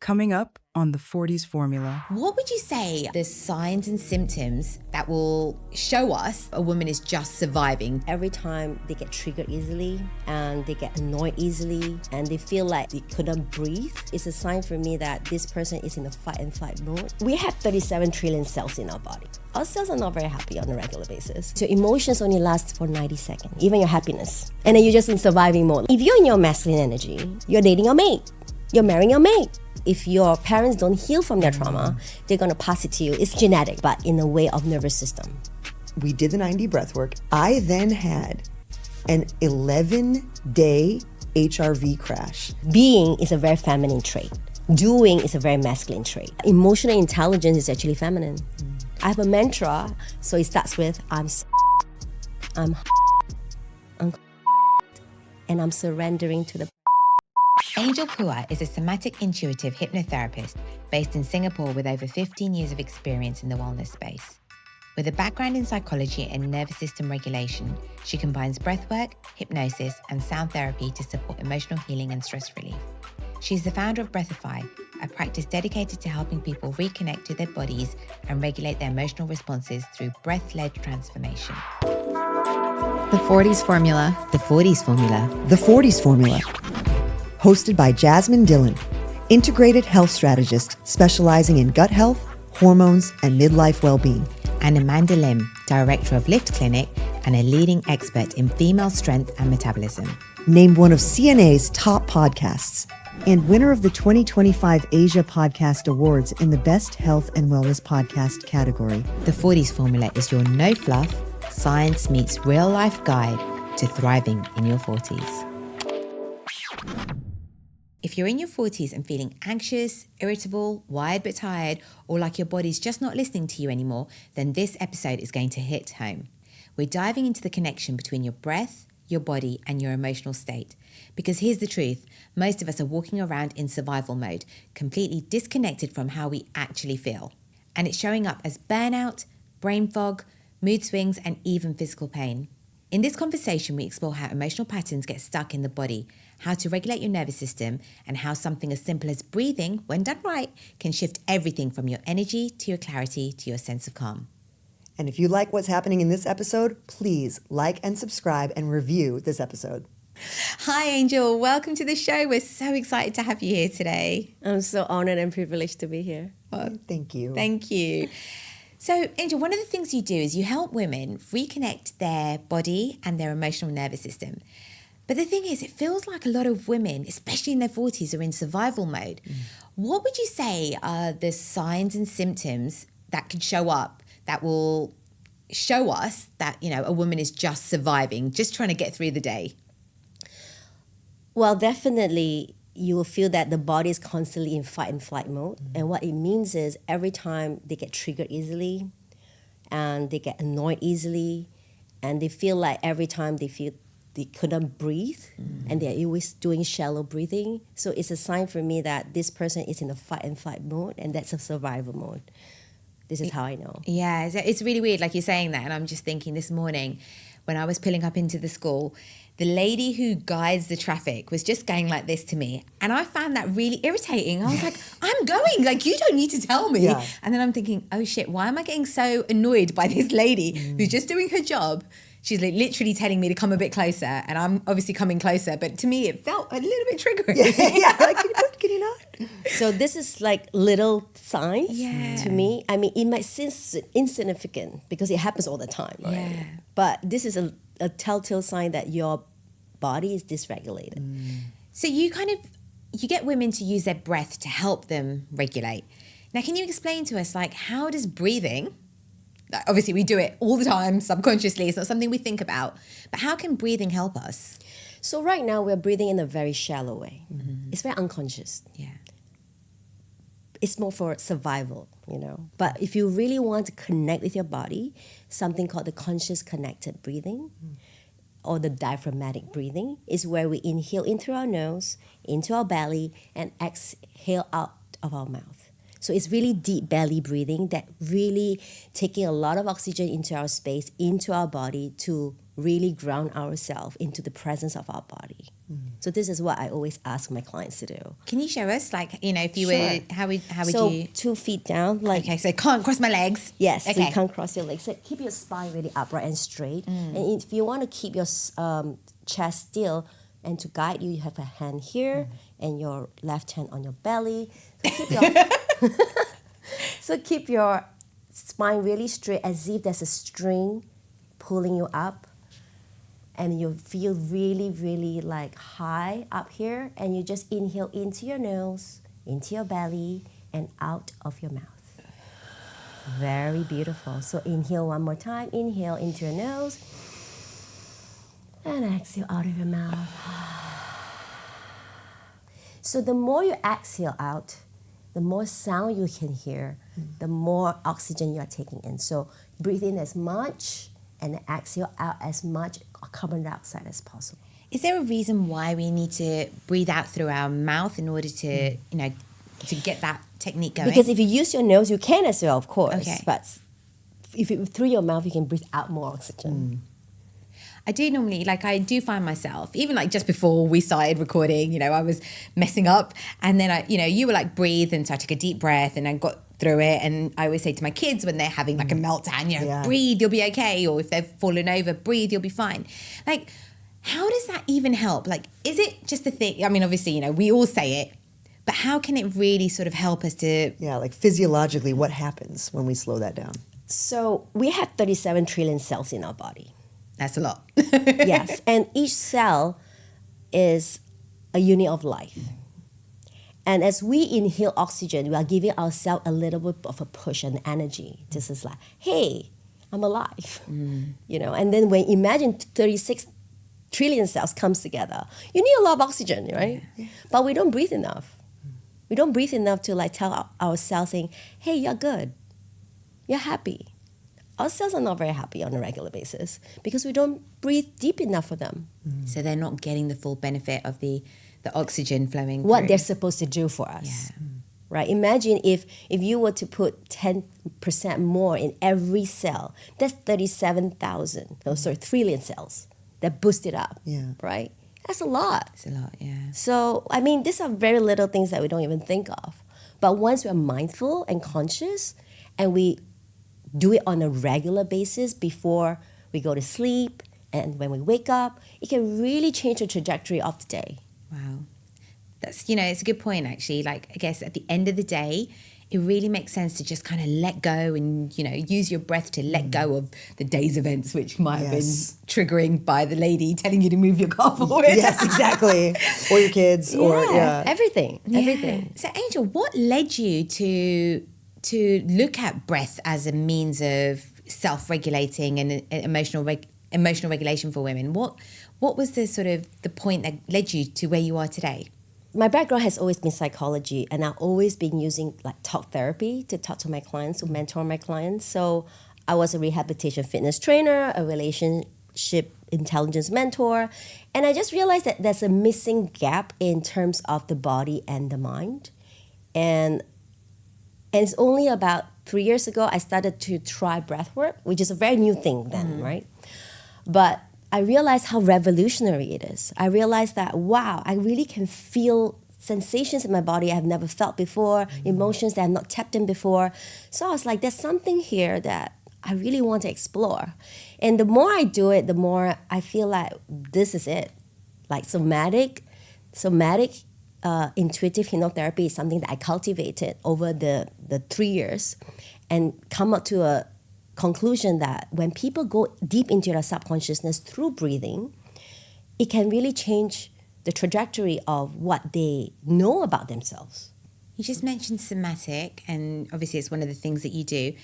Coming up on the Forties Formula. What would you say the signs and symptoms that will show us a woman is just surviving? Every time they get triggered easily and they get annoyed easily and they feel like they couldn't breathe, it's a sign for me that this person is in a fight and flight mode. We have 37 trillion cells in our body. Our cells are not very happy on a regular basis. So emotions only last for 90 seconds, even your happiness. And then you're just in surviving mode. If you're in your masculine energy, you're dating your mate. You're marrying your mate. If your parents don't heal from their trauma, they're going to pass it to you. It's genetic, but in a way of nervous system. We did the 90 breathwork. I then had an 11-day HRV crash. Being is a very feminine trait. Doing is a very masculine trait. Emotional intelligence is actually feminine. I have a mantra, so it starts with, I'm and I'm surrendering to the. Angel PHUA is a somatic intuitive hypnotherapist based in Singapore with over 15 years of experience in the wellness space. With a background in psychology and nervous system regulation, she combines breathwork, hypnosis, and sound therapy to support emotional healing and stress relief. She's the founder of Breathify, a practice dedicated to helping people reconnect to their bodies and regulate their emotional responses through breath-led transformation. The Forties Formula. The Forties Formula. The Forties Formula. Hosted by Jasmin, Dhillon, integrated health strategist specializing in gut health, hormones, and midlife well-being. And Amanda Lim, director of Lift Clinic and a leading expert in female strength and metabolism. Named one of CNA's top podcasts and winner of the 2025 Asia Podcast Awards in the Best Health and Wellness Podcast category. The Forties Formula is your no-fluff, science meets real-life guide to thriving in your 40s. If you're in your 40s and feeling anxious, irritable, wired but tired, or like your body's just not listening to you anymore, then this episode is going to hit home. We're diving into the connection between your breath, your body, and your emotional state. Because here's the truth, most of us are walking around in survival mode, completely disconnected from how we actually feel. And it's showing up as burnout, brain fog, mood swings, and even physical pain. In this conversation, we explore how emotional patterns get stuck in the body, how to regulate your nervous system, and how something as simple as breathing, when done right, can shift everything from your energy to your clarity to your sense of calm. And if you like what's happening in this episode, please like and subscribe and review this episode. Hi, Angel. Welcome to the show. We're so excited to have you here today. I'm so honored and privileged to be here. Thank you. Thank you. So, Angel, one of the things you do is you help women reconnect their body and their emotional nervous system. But the thing is, it feels like a lot of women, especially in their 40s, are in survival mode. What would you say are the signs and symptoms that could show up that will show us that, you know, a woman is just surviving, just trying to get through the day? Well, definitely you will feel that the body is constantly in fight and flight mode. And what it means is every time they get triggered easily and they get annoyed easily and they feel like every time they feel they couldn't breathe and they're always doing shallow breathing. So it's a sign for me that this person is in a fight and flight mode, and that's a survival mode. This is how I know. Yeah, it's really weird, like you're saying that. And I'm just thinking this morning when I was pulling up into the school, the lady who guides the traffic was just going like this to me. And I found that really irritating. I was like, I'm going, like, you don't need to tell me. Yeah. And then I'm thinking, oh shit, why am I getting so annoyed by this lady who's just doing her job? She's like literally telling me to come a bit closer, and I'm obviously coming closer. But to me, it felt a little bit triggering. Yeah, like, can you not? So this is like little signs Yeah. to me. I mean, it might seem insignificant because it happens all the time, right? Yeah. But this is a telltale sign that your body is dysregulated. So you get women to use their breath to help them regulate. Now, can you explain to us, like, how does breathing, obviously we do it all the time subconsciously, it's not something we think about, but how can breathing help us? So right now we're breathing in a very shallow way. It's very unconscious. Yeah. It's more for survival, you know. But if you really want to connect with your body, something called the conscious connected breathing or the diaphragmatic breathing is where we inhale in through our nose, into our belly, and exhale out of our mouth. So it's really deep belly breathing that really taking a lot of oxygen into our space, into our body to really ground ourselves into the presence of our body. So this is what I always ask my clients to do. Can you show us, like, if you Sure. were, how would So you? 2 feet down, like Okay, so can't cross my legs. yes, so Okay. you can't cross your legs. So keep your spine really upright and straight. And if you want to keep your chest still, and to guide you, you have a hand here and your left hand on your belly. So keep your spine really straight, as if there's a string pulling you up. And you feel really, really like high up here. And you just inhale into your nose, into your belly, and out of your mouth. Very beautiful. So inhale one more time. Inhale into your nose. And exhale out of your mouth. So the more you exhale out, the more sound you can hear, the more oxygen you are taking in. So breathe in as much and exhale out as much carbon dioxide as possible. Is there a reason why we need to breathe out through our mouth in order to, to get that technique going? Because if you use your nose, you can as well, of course. Okay. But if you, through your mouth, you can breathe out more oxygen. I do normally, I do find myself, even just before we started recording, I was messing up, and then you were like, breathe, and so I took a deep breath and I got through it. And I always say to my kids when they're having a meltdown, breathe, you'll be okay. Or if they've fallen over, breathe, you'll be fine. How does that even help? Is it just a thing? I mean, obviously, we all say it, but how can it really sort of help us to... Yeah, physiologically, what happens when we slow that down? So we have 37 trillion cells in our body. That's a lot. Yes, and each cell is a unit of life. And as we inhale oxygen, we are giving ourselves a little bit of a push and energy. This is like, hey, I'm alive. And then when imagine 36 trillion cells comes together, you need a lot of oxygen, right? Yeah. But we don't breathe enough. We don't breathe enough to tell our cells saying, hey, you're good. You're happy. Our cells are not very happy on a regular basis because we don't breathe deep enough for them. So they're not getting the full benefit of the oxygen flowing What through. they're supposed to do for us. Yeah. Right? Imagine if you were to put 10% more in every cell, that's 37,000, trillion cells that boost it up. Yeah. Right? That's a lot. It's a lot, yeah. So, I mean, these are very little things that we don't even think of. But once we're mindful and conscious and we do it on a regular basis before we go to sleep and when we wake up, it can really change the trajectory of the day. Wow. That's, it's a good point, actually. I guess at the end of the day, it really makes sense to just kind of let go and, use your breath to let go of the day's events, which might have been triggering by the lady telling you to move your car forward. Yes, exactly. Or your kids, Everything. So, Angel, what led you to look at breath as a means of self-regulating and emotional regulation for women? What was the sort of the point that led you to where you are today? My background has always been psychology, and I've always been using talk therapy to talk to my clients, to mentor my clients. So I was a rehabilitation fitness trainer, a relationship intelligence mentor, and I just realized that there's a missing gap in terms of the body and the mind. And it's only about 3 years ago I started to try breathwork, which is a very new thing then, right? But I realized how revolutionary it is. I realized that, wow, I really can feel sensations in my body I have never felt before, emotions that I have not tapped in before. So I was like, there's something here that I really want to explore. And the more I do it, the more I feel like this is it. Somatic intuitive hypnotherapy is something that I cultivated over the 3 years and come up to a conclusion that when people go deep into their subconsciousness through breathing, it can really change the trajectory of what they know about themselves. You just mentioned somatic, and obviously it's one of the things that you do.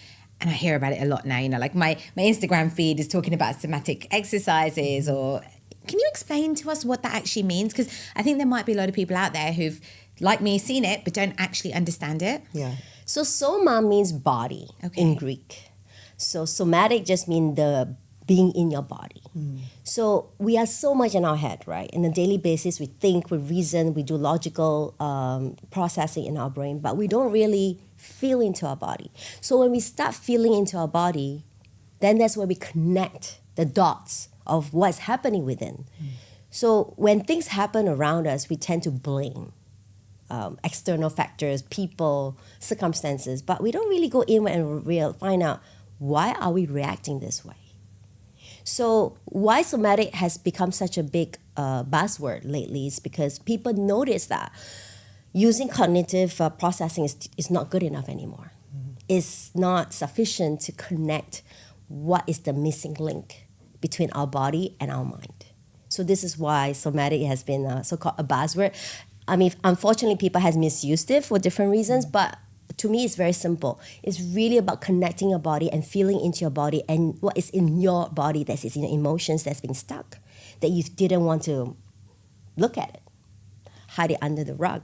And I hear about it a lot now, my Instagram feed is talking about somatic exercises or... Can you explain to us what that actually means? Because I think there might be a lot of people out there who've, like me, seen it, but don't actually understand it. Yeah. So soma means body in Greek. So somatic just means the being in your body. So we are so much in our head, right? On a daily basis, we think, we reason, we do logical processing in our brain, but we don't really feel into our body. So when we start feeling into our body, then that's where we connect the dots of what's happening within. So when things happen around us, we tend to blame external factors, people, circumstances, but we don't really go in and find out why are we reacting this way. So why somatic has become such a big buzzword lately is because people notice that using cognitive processing is not good enough anymore. It's not sufficient to connect what is the missing link between our body and our mind. So this is why somatic has been so-called a buzzword. I mean, unfortunately, people has misused it for different reasons, but to me, it's very simple. It's really about connecting your body and feeling into your body and what is in your body that is in your emotions that's been stuck, that you didn't want to look at it. Hide it under the rug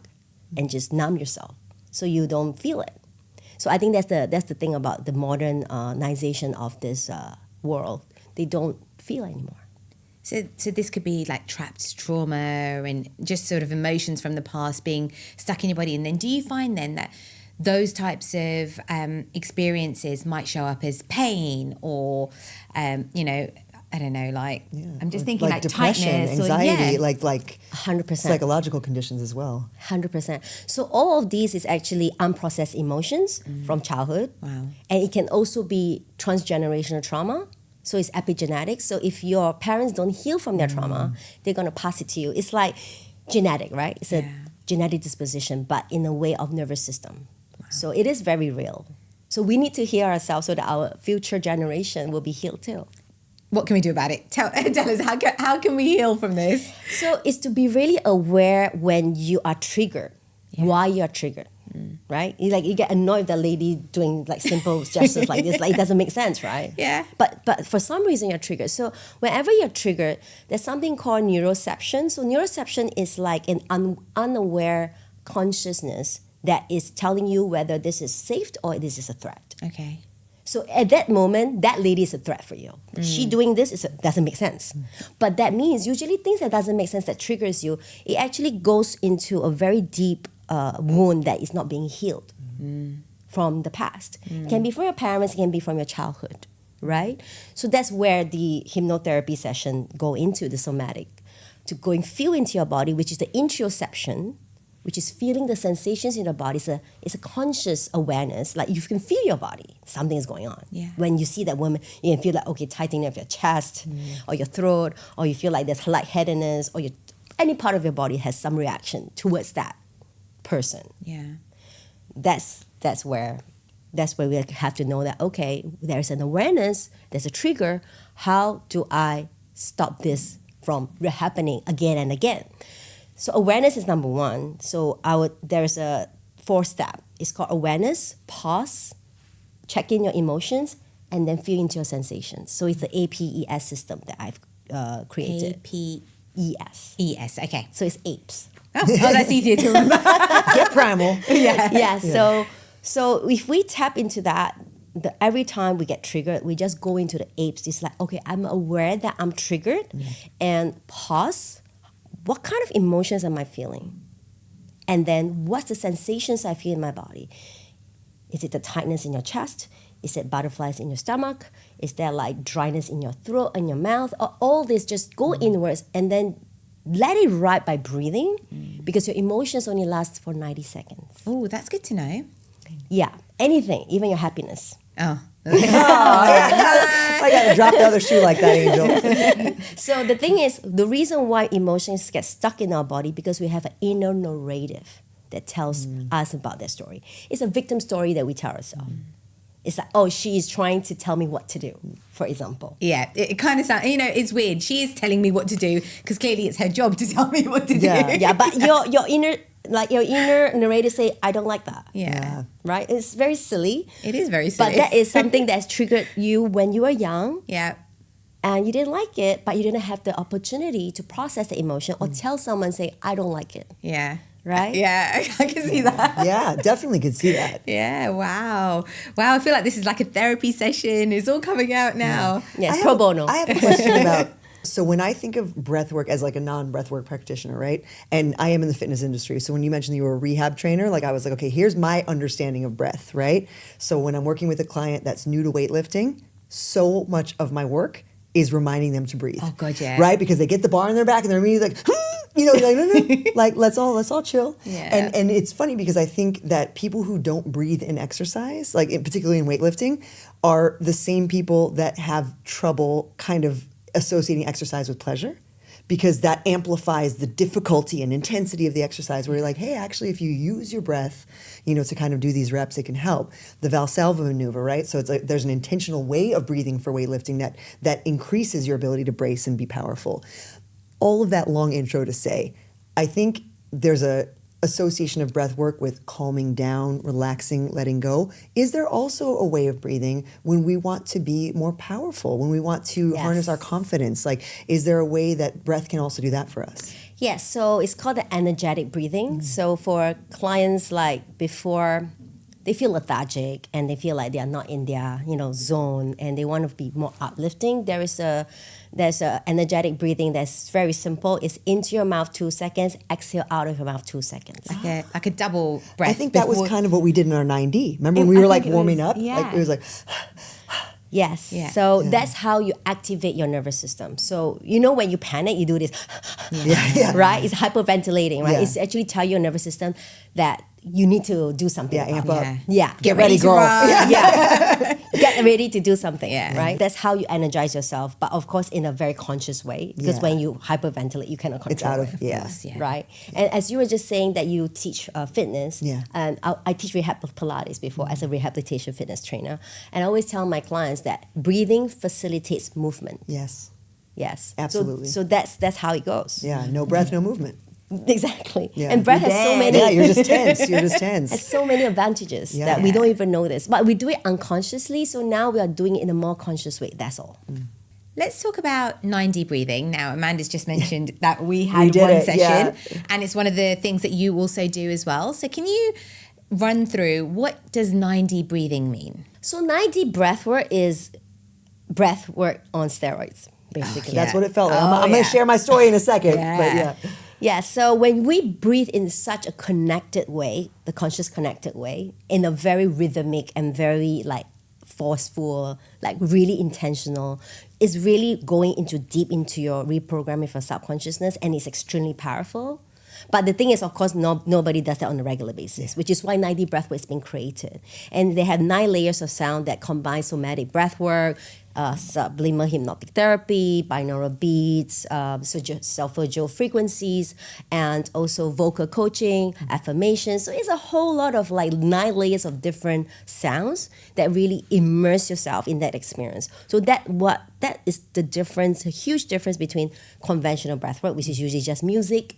and just numb yourself so you don't feel it. So I think that's the thing about the modernization of this world. They don't feel anymore. So this could be like trapped trauma and just sort of emotions from the past being stuck in your body. And then do you find then that those types of experiences might show up as pain or, I don't know, like, I'm just thinking like depression, tightness. anxiety, or, like 100%. psychological conditions as well. 100%. So all of these is actually unprocessed emotions from childhood. Wow. And it can also be transgenerational trauma. So it's epigenetics. So if your parents don't heal from their trauma, they're going to pass it to you. It's like genetic, right? It's a genetic disposition, but in a way of nervous system. Wow. So it is very real. So we need to heal ourselves so that our future generation will be healed too. What can we do about it? Tell us, how can we heal from this? So it's to be really aware when you are triggered, why you are triggered, right? You get annoyed with that lady doing like simple gestures like this, like it doesn't make sense, right? Yeah. But for some reason you're triggered. So whenever you're triggered, there's something called neuroception. So neuroception is like an unaware consciousness that is telling you whether this is safe or this is a threat. Okay. So at that moment, that lady is a threat for you. She doing this doesn't make sense. But that means usually things that doesn't make sense that triggers you, it actually goes into a very deep wound that is not being healed from the past. It can be from your parents, it can be from your childhood, right? So that's where the hypnotherapy session go into the somatic, to go and feel into your body, which is the interoception, which is feeling the sensations in your body. It's a conscious awareness. Like you can feel your body. Something is going on. Yeah. When you see that woman, you can feel like, okay, tightening of your chest or your throat, or you feel like there's lightheadedness, or any part of your body has some reaction towards that person. Yeah. That's where we have to know that, okay, there's an awareness, there's a trigger. How do I stop this from happening again and again? So awareness is number one. So there's a 4-step. It's called awareness, pause, check in your emotions, and then feel into your sensations. So it's the APES system that I've created. APES. Okay. So it's APES. Oh, that's easier to remember. Get primal. Yeah. So if we tap into that, every time we get triggered, we just go into the APES. It's like, okay, I'm aware that I'm triggered, and pause. What kind of emotions am I feeling? And then what's the sensations I feel in my body? Is it the tightness in your chest? Is it butterflies in your stomach? Is there like dryness in your throat and your mouth? Or all this, just go inwards and then let it ride by breathing, because your emotions only last for 90 seconds. Oh, that's good to know. Yeah, anything, even your happiness. Oh. I gotta drop the other shoe like that, Angel. So the thing is, the reason why emotions get stuck in our body, because we have an inner narrative that tells us about that story. It's a victim story that we tell ourselves. It's like, oh, she's trying to tell me what to do, for example. Yeah, it kind of sounds, it's weird. She is telling me what to do because clearly it's her job to tell me what to do. Yeah, but your inner narrator say, I don't like that. Yeah. Right? It's very silly. It is very silly. But that is something that's triggered you when you were young. Yeah. And you didn't like it, but you didn't have the opportunity to process the emotion or tell someone, say, I don't like it. Yeah. Right? Yeah, I can see that. Yeah, definitely could see that. Yeah, wow. Wow, I feel like this is like a therapy session. It's all coming out now. Yes, pro bono. I have a question about, so when I think of breathwork as like a non-breathwork practitioner, right? And I am in the fitness industry. So when you mentioned you were a rehab trainer, like I was like, okay, here's my understanding of breath, right? So when I'm working with a client that's new to weightlifting, so much of my work is reminding them to breathe. Oh, God, yeah. Right? Because they get the bar in their back and they're immediately like, you're like, no. Like, let's all chill. Yeah. And it's funny because I think that people who don't breathe in exercise, like particularly in weightlifting, are the same people that have trouble kind of associating exercise with pleasure. Because that amplifies the difficulty and intensity of the exercise where you're like, hey, actually, if you use your breath, to kind of do these reps, it can help. The Valsalva maneuver, right? So it's like there's an intentional way of breathing for weightlifting that increases your ability to brace and be powerful. All of that long intro to say, I think there's a association of breath work with calming down, relaxing, letting go. Is there also a way of breathing when we want to be more powerful, when we want to harness our confidence? Like, is there a way that breath can also do that for us? Yes, so it's called the energetic breathing. So for clients like before they feel lethargic and they feel like they are not in their zone and they want to be more uplifting, there's a energetic breathing that's very simple. It's into your mouth 2 seconds, exhale out of your mouth 2 seconds. Like a double breath. I think that was kind of what we did in our 9D. Remember when we were like warming up? Yeah. Like, it was like... Yes. Yeah. So that's how you activate your nervous system. So when you panic, you do this, right? It's hyperventilating, right? Yeah. It's actually tell your nervous system that you need to do something. Yeah, amp up. Yeah. Get ready, girl. Yeah. Get ready to do something, Yeah. right? That's how you energize yourself, but of course in a very conscious way, because when you hyperventilate, you cannot control It's out of, it. Right? And as you were just saying that you teach fitness, and I teach rehab Pilates before as a rehabilitation fitness trainer, and I always tell my clients that breathing facilitates movement. Yes. Yes. Absolutely. So that's how it goes. Yeah, no breath, no movement. Exactly. Yeah. And breath has so many. Yeah, you're just tense. Has so many advantages that we don't even notice. But we do it unconsciously, so now we are doing it in a more conscious way. That's all. Let's talk about 9D breathing. Now, Amanda's just mentioned that we had one session, and it's one of the things that you also do as well. So can you run through what does 9D breathing mean? So 9D breathwork is breathwork on steroids, basically. That's what it felt like. I'm going to share my story in a second. But Yeah, so when we breathe in such a connected way, the conscious connected way, in a very rhythmic and very forceful, really intentional, it's really going deep into your reprogramming for subconsciousness, and it's extremely powerful. But the thing is, of course, nobody does that on a regular basis, which is why 9D breathwork has been created. And they have 9 layers of sound that combine somatic breathwork, subliminal hypnotic therapy, binaural beats, solfeggio frequencies, and also vocal coaching, affirmations. So it's a whole lot of 9 layers of different sounds that really immerse yourself in that experience. So that is the difference, a huge difference between conventional breathwork, which is usually just music,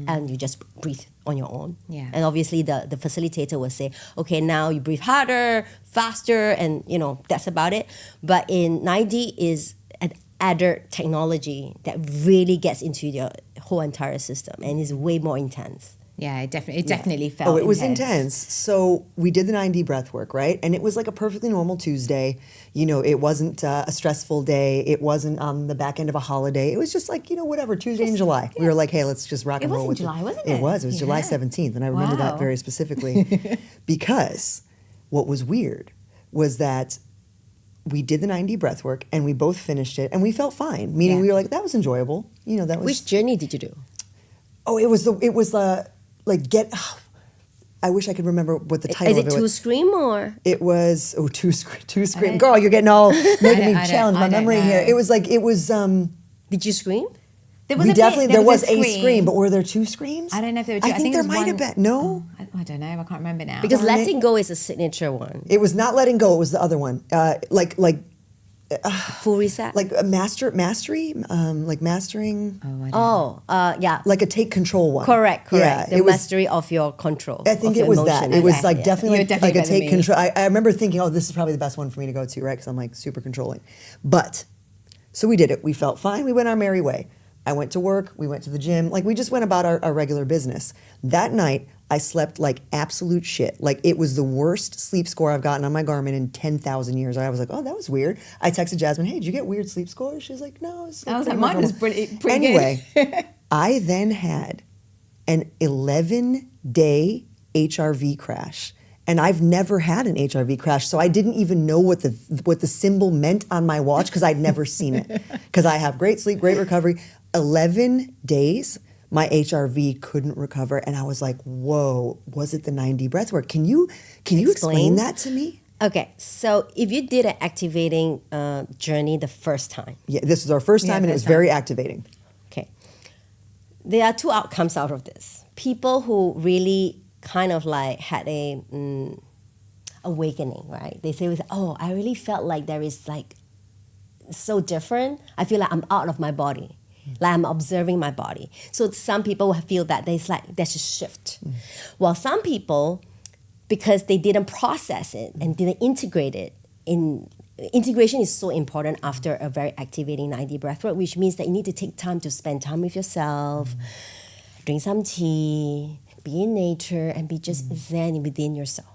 and you just breathe on your own. Yeah. And obviously the facilitator will say, okay, now you breathe harder, faster, and that's about it. But in 9D is an added technology that really gets into your whole entire system and is way more intense. Yeah, it definitely felt it was intense. So we did the 9D breath work, right? And it was like a perfectly normal Tuesday. It wasn't a stressful day. It wasn't on the back end of a holiday. It was just whatever, Tuesday in July. We were like, hey, let's just rock and roll with it. It was in July, wasn't it? It was. It was July 17th. And I remember that very specifically because what was weird was that we did the 9D breath work and we both finished it and we felt fine. Meaning we were like, that was enjoyable. That was. Which journey did you do? Oh, it was I wish I could remember what the title of it was. Is it Two Scream or? It was, Two Scream. Girl, you're getting all, making me challenge my memory here. It was Did you scream? There was a scream, but were there 2 screams? I don't know if there were 2. I think there might have been. No? I don't know. I can't remember now. Because Letting Go is a signature one. It was not Letting Go. It was the other one. Full Reset? Like a mastery, like mastering. Yeah. Like a take control one. Correct. Yeah, the mastery of your control. I think it was that. It was definitely like a take control. I remember thinking, this is probably the best one for me to go to, right? Because I'm super controlling. But, so we did it. We felt fine. We went our merry way. I went to work. We went to the gym. We just went about our regular business. That night, I slept like absolute shit. It was the worst sleep score I've gotten on my Garmin in 10,000 years. I was like, oh, that was weird. I texted Jasmin, hey, did you get weird sleep scores? She was like, no. I was like, mine was pretty anyway, good. I then had an 11-day HRV crash. And I've never had an HRV crash, so I didn't even know what the symbol meant on my watch because I'd never seen it. Because I have great sleep, great recovery. 11 days, my HRV couldn't recover, and I was like, "Whoa, was it the 9D breathwork?" Can you explain that to me? Okay, so if you did an activating journey the first time, Yeah, this is our first time, and it was very activating. okay, there are two outcomes out of this. People who really kind of like had a awakening, right? They say, "Oh, I really felt like there is like so different. I feel like I'm out of my body, like I'm observing my body." So some people feel that there's a shift, while some people, because they didn't process it and didn't integrate it in. Integration is so important after a very activating 9D breathwork, which means that you need to take time to spend time with yourself, drink some tea, be in nature, and be just zen within yourself.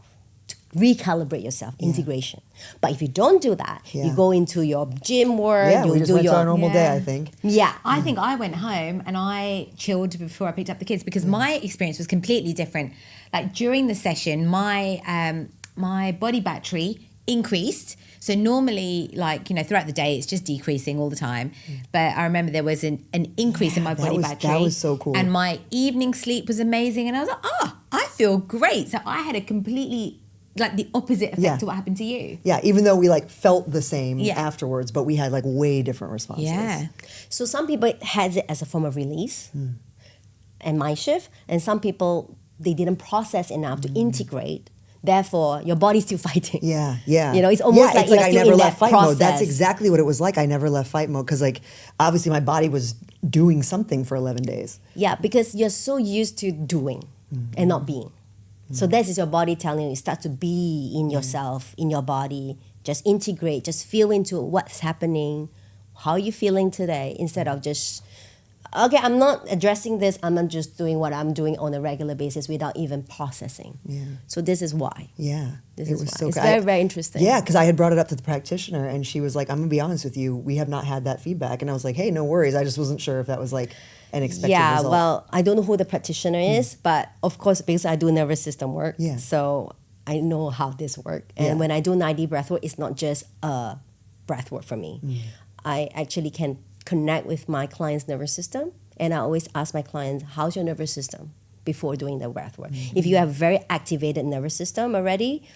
To recalibrate yourself, integration. But if you don't do that, you go into your gym work, Yeah, you we just do went your to our normal day, I think. Yeah. I think I went home and I chilled before I picked up the kids because my experience was completely different. Like during the session, my body battery increased. So normally, like, you know, throughout the day, it's just decreasing all the time. But I remember there was an increase in my body battery. That was so cool. And my evening sleep was amazing. And I was like, I feel great. So I had a completely, like, the opposite effect to what happened to you. Yeah, even though we like felt the same Yeah. afterwards, but we had like way different responses. Yeah. So some people has it as a form of release and mind shift, and some people, they didn't process enough to integrate. Therefore, your body's still fighting. Yeah, yeah. You know, it's almost like you're I still never in left that fight mode. process. That's exactly what it was like. I never left fight mode because, like, obviously my body was doing something for 11 days. Yeah, because you're so used to doing and not being. So this is your body telling you, start to be in yourself, in your body. Just integrate, just feel into what's happening, how are you feeling today, instead of just, okay, I'm not addressing this, I'm not just doing what I'm doing on a regular basis without even processing. Yeah. So this is why. Yeah. This it is was why. so It's good. very, very interesting. Yeah, because I had brought it up to the practitioner and she was like, I'm going to be honest with you, we have not had that feedback. And I was like, hey, no worries. I just wasn't sure if that was like an expected result. Well, I don't know who the practitioner is, but of course, because I do nervous system work, Yeah. so I know how this works. And when I do 9D breathwork, it's not just a breathwork for me. I actually can connect with my client's nervous system, and I always ask my clients, how's your nervous system before doing the breathwork? If you have very activated nervous system already,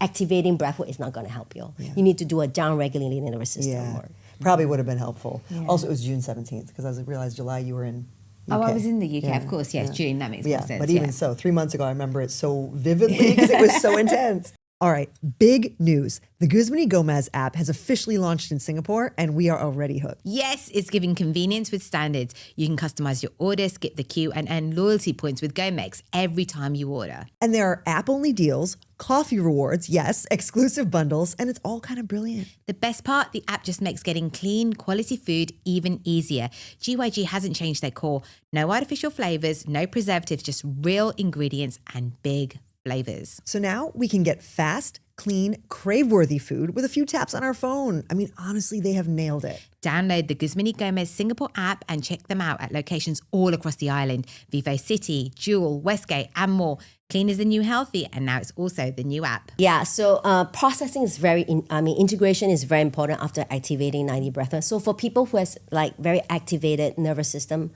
activating breathwork is not going to help you. You need to do a down-regulating nervous system work. Probably would have been helpful. Also, it was June 17th because I realized July you were in UK. Oh, I was in the UK, of course. Yes, June, that makes more sense. But even so, 3 months ago, I remember it so vividly because it was so intense. All right, big news. The Gusman y Gomez app has officially launched in Singapore, and we are already hooked. Yes, it's giving convenience with standards. You can customize your order, skip the queue, and earn loyalty points with Gomex every time you order. And there are app-only deals, coffee rewards, yes, exclusive bundles, and it's all kind of brilliant. The best part, the app just makes getting clean, quality food even easier. GYG hasn't changed their core. No artificial flavors, no preservatives, just real ingredients and big flavors. So now we can get fast, clean, crave-worthy food with a few taps on our phone. I mean, honestly, they have nailed it. Download the Gusman y Gomez Singapore app and check them out at locations all across the island. Vivo City, Jewel, Westgate, and more. Clean is the new healthy, and now it's also the new app. Yeah, so processing is integration is very important after activating 9D breathwork. So for people who has like very activated nervous system,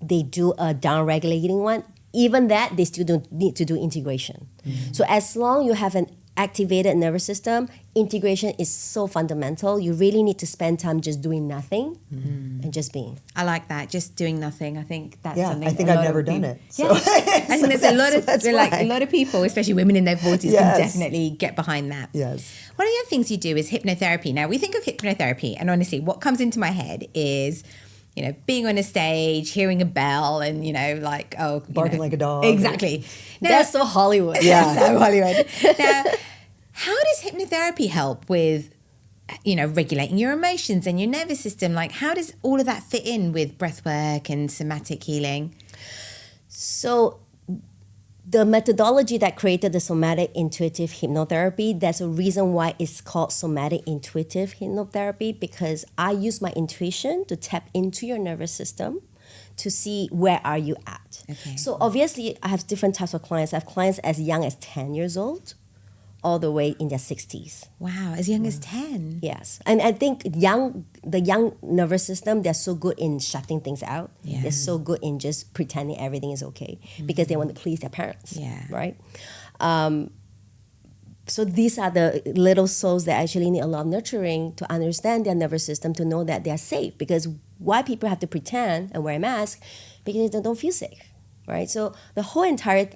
they do a down-regulating one. Even that, they still don't need to do integration. So as long you have an activated nervous system, integration is so fundamental. You really need to spend time just doing nothing and just being. I like that, just doing nothing. I think that's Yeah, something I think a I've lot never of done people- it. So. Yeah. I think there's a lot of why. a lot of people, especially women in their 40s, can Yes. definitely get behind that. Yes. One of the other things you do is hypnotherapy. Now, we think of hypnotherapy, and honestly, what comes into my head is, you know, being on a stage, hearing a bell, and, you know, like, oh, Barking like a dog. Exactly. Now, That's so Hollywood. Yeah. so Hollywood. Now, how does hypnotherapy help with, you know, regulating your emotions and your nervous system? Like, how does all of that fit in with breathwork and somatic healing? So the methodology that created the somatic intuitive hypnotherapy, there's a reason why it's called somatic intuitive hypnotherapy, because I use my intuition to tap into your nervous system to see where are you at. Okay. So obviously I have different types of clients. I have clients as young as 10 years old. all the way in their 60s. Wow, as young as 10. Yes, and I think the young nervous system, they're so good in shutting things out. Yeah. They're so good in just pretending everything is okay because they want to please their parents. Yeah. Right. So these are the little souls that actually need a lot of nurturing to understand their nervous system, to know that they're safe. Because why people have to pretend and wear a mask? Because they don't feel safe, right? So the whole entire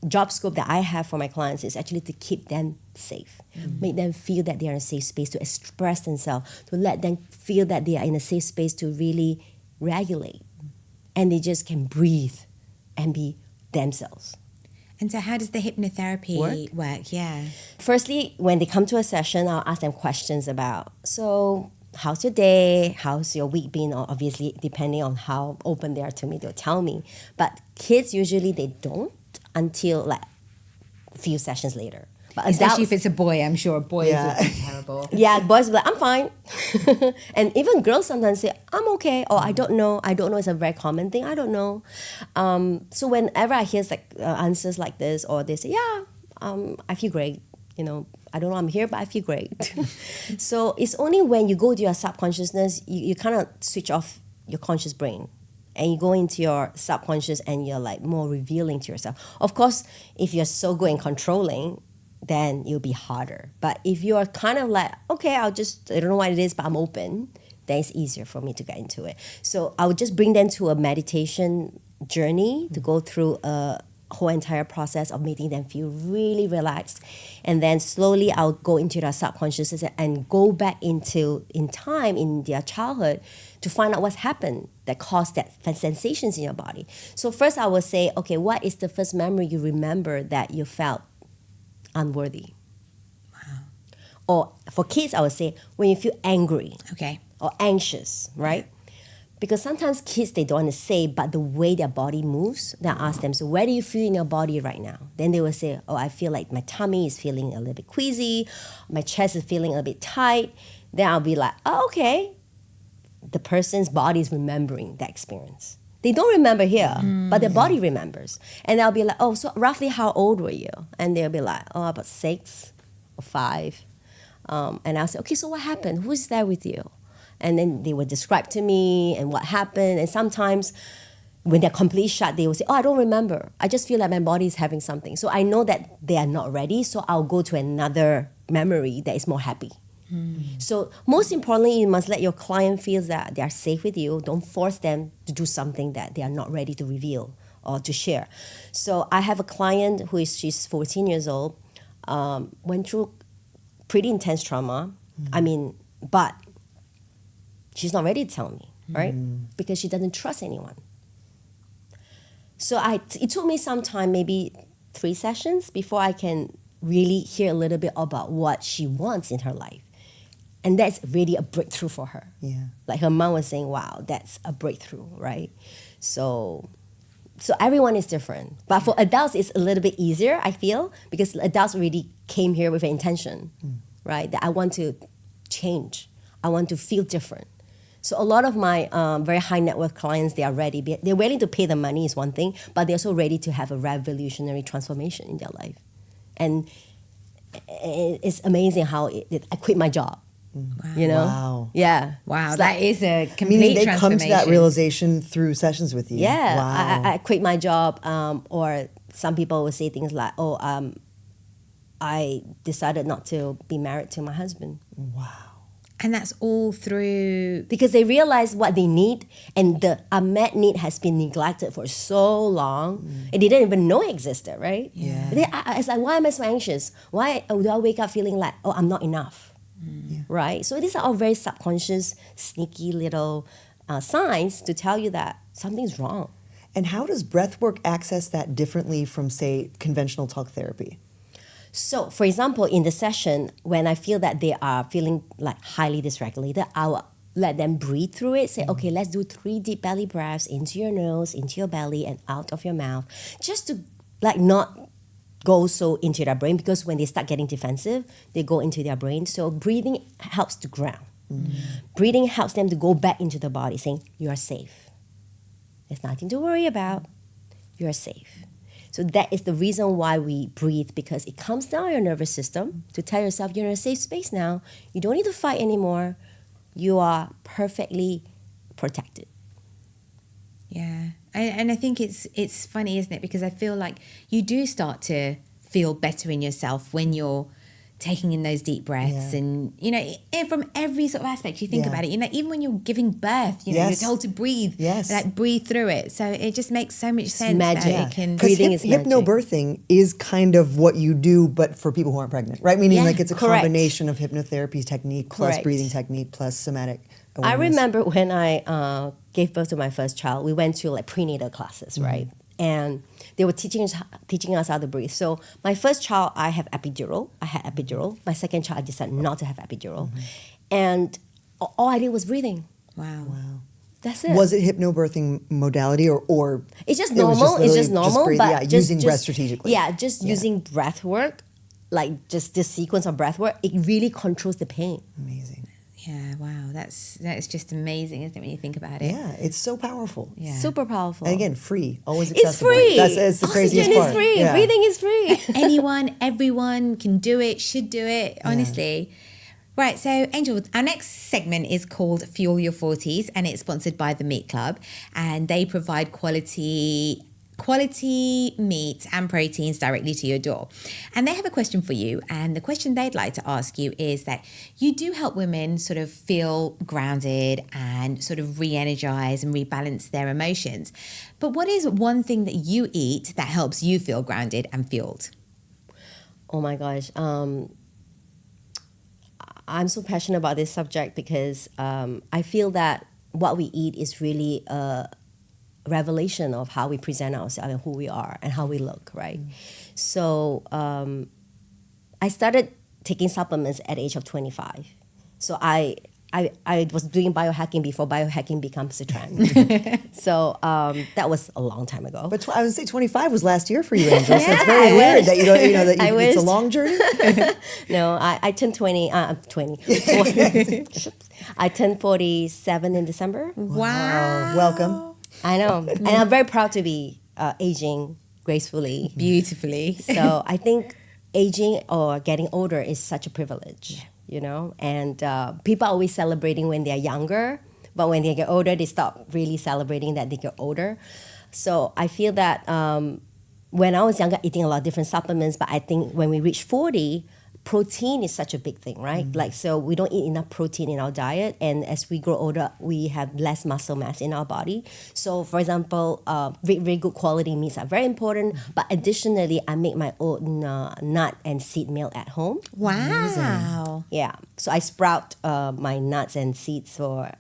job scope that I have for my clients is actually to keep them safe, make them feel that they are in a safe space to express themselves, to let them feel that they are in a safe space to really regulate, and they just can breathe and be themselves. And so how does the hypnotherapy work? Yeah. Firstly, when they come to a session, I'll ask them questions about, so how's your day? How's your week been? Or obviously, depending on how open they are to me, they'll tell me. But kids, usually they don't until like a few sessions later. But Especially if it's a boy, I'm sure boys would be terrible. Yeah, boys will be like, I'm fine. And even girls sometimes say, I'm okay, or I don't know. I don't know is a very common thing. I don't know. So whenever I hear like answers like this, or they say, I feel great. You know, I don't know I'm here, but I feel great. So it's only when you go to your subconsciousness, you kind of switch off your conscious brain. And you go into your subconscious and you're like more revealing to yourself. Of course, if you're so good in controlling, then it'll be harder. But if you are kind of like, okay, I don't know what it is, but I'm open, then it's easier for me to get into it. So I would just bring them to a meditation journey to go through a whole entire process of making them feel really relaxed. And then slowly I'll go into their subconscious and go back in time in their childhood to find out what's happened that caused that sensations in your body. So first I will say, okay, what is the first memory you remember that you felt unworthy? Wow. Or for kids, I would say when you feel angry, Okay. or anxious, right? Because sometimes kids, they don't want to say, but the way their body moves, then I ask them, so where do you feel in your body right now? Then they will say, oh, I feel like my tummy is feeling a little bit queasy, my chest is feeling a bit tight. Then I'll be like, oh, okay. The person's body is remembering that experience. They don't remember here, but their body remembers. And I'll be like, oh, so roughly how old were you? And they'll be like, oh, about 6 or 5. And I'll say, okay, so what happened? Who's there with you? And then they would describe to me and what happened. And sometimes when they're completely shut, they will say, oh, I don't remember. I just feel like my body is having something. So I know that they are not ready, so I'll go to another memory that is more happy. So most importantly, you must let your client feel that they are safe with you. Don't force them to do something that they are not ready to reveal or to share. So I have a client she's 14 years old, went through pretty intense trauma. But she's not ready to tell me, right? Because she doesn't trust anyone. So it took me some time, maybe 3 sessions, before I can really hear a little bit about what she wants in her life. And that's really a breakthrough for her. Yeah. Like her mom was saying, wow, that's a breakthrough, right? So everyone is different. But for adults, it's a little bit easier, I feel, because adults really came here with an intention, right? That I want to change. I want to feel different. So a lot of my very high net worth clients, they are ready. They're willing to pay the money is one thing, but they're also ready to have a revolutionary transformation in their life. And it's amazing how I quit my job. You know? Wow. Yeah. Wow, It's that like- is a complete Meaning they come to transformation. that realization through sessions with you. Yeah, Wow. I quit my job, or some people will say things like, "Oh, I decided not to be married to my husband," Wow. And that's all through... because they realize what they need, and the unmet need has been neglected for so long, and they didn't even know it existed, right? Yeah. It's like, why am I so anxious? Why do I wake up feeling like, oh, I'm not enough? Right? So these are all very subconscious, sneaky little signs to tell you that something's wrong. And how does breathwork access that differently from, say, conventional talk therapy? So, for example, in the session, when I feel that they are feeling like highly dysregulated, I will let them breathe through it. Say, okay, let's do 3 deep belly breaths into your nose, into your belly, and out of your mouth, just to like not go so into their brain, because when they start getting defensive, they go into their brain. So breathing helps to ground. Breathing helps them to go back into the body, saying, you are safe. There's nothing to worry about. You are safe. So that is the reason why we breathe, because it calms down your nervous system to tell yourself you're in a safe space now. You don't need to fight anymore. You are perfectly protected. Yeah. And I think it's funny, isn't it? Because I feel like you do start to feel better in yourself when you're taking in those deep breaths, and from every sort of aspect you think about it, even when you're giving birth, you're told to breathe, like breathe through it. So it just makes so much sense. Magic. That it can Breathing is magic. Hypnobirthing is kind of what you do, but for people who aren't pregnant, right? Meaning like it's a combination of hypnotherapy technique plus breathing technique plus somatic awareness. I remember when I gave birth to my first child, we went to like prenatal classes, right? And they were teaching us how to breathe. So my first child, I had epidural. My second child, I decided not to have epidural. And all I did was breathing. Wow. That's it. Was it hypnobirthing modality or it's just normal. It's just normal, but using breath strategically. Yeah, using breath work, like just this sequence of breath work, it really controls the pain. Amazing. Yeah, wow. That's just amazing, isn't it, when you think about it? Yeah, it's so powerful. Yeah. Super powerful. And again, free, always It's accessible. free. That's the craziest Oxygen part. is free. Yeah. Breathing is free. Anyone, everyone can do it, should do it, honestly. Right, so Angel, our next segment is called Fuel Your Forties, and it's sponsored by the Meat Club, and they provide quality meat and proteins directly to your door. And they have a question for you, and the question they'd like to ask you is that you do help women sort of feel grounded and sort of re-energize and rebalance their emotions. But what is one thing that you eat that helps you feel grounded and fueled? Oh my gosh. I'm so passionate about this subject because I feel that what we eat is really a revelation of how we present ourselves and who we are and how we look, right? So I started taking supplements at the age of 25. So I was doing biohacking before biohacking becomes a trend. So that was a long time ago. But I would say 25 was last year for you, Angel. So it's very weird that you don't, that it's a long journey. No, I turned 20. I turned 47 in December. Wow. Welcome. I know. And I'm very proud to be aging gracefully. Beautifully. So I think aging or getting older is such a privilege, and people are always celebrating when they're younger, but when they get older, they stop really celebrating that they get older. So I feel that when I was younger, eating a lot of different supplements, but I think when we reach 40, protein is such a big thing, right? So we don't eat enough protein in our diet, and as we grow older, we have less muscle mass in our body. So for example, very good quality meats are very important, but additionally, I make my own nut and seed meal at home. Wow. Yeah, so I sprout my nuts and seeds for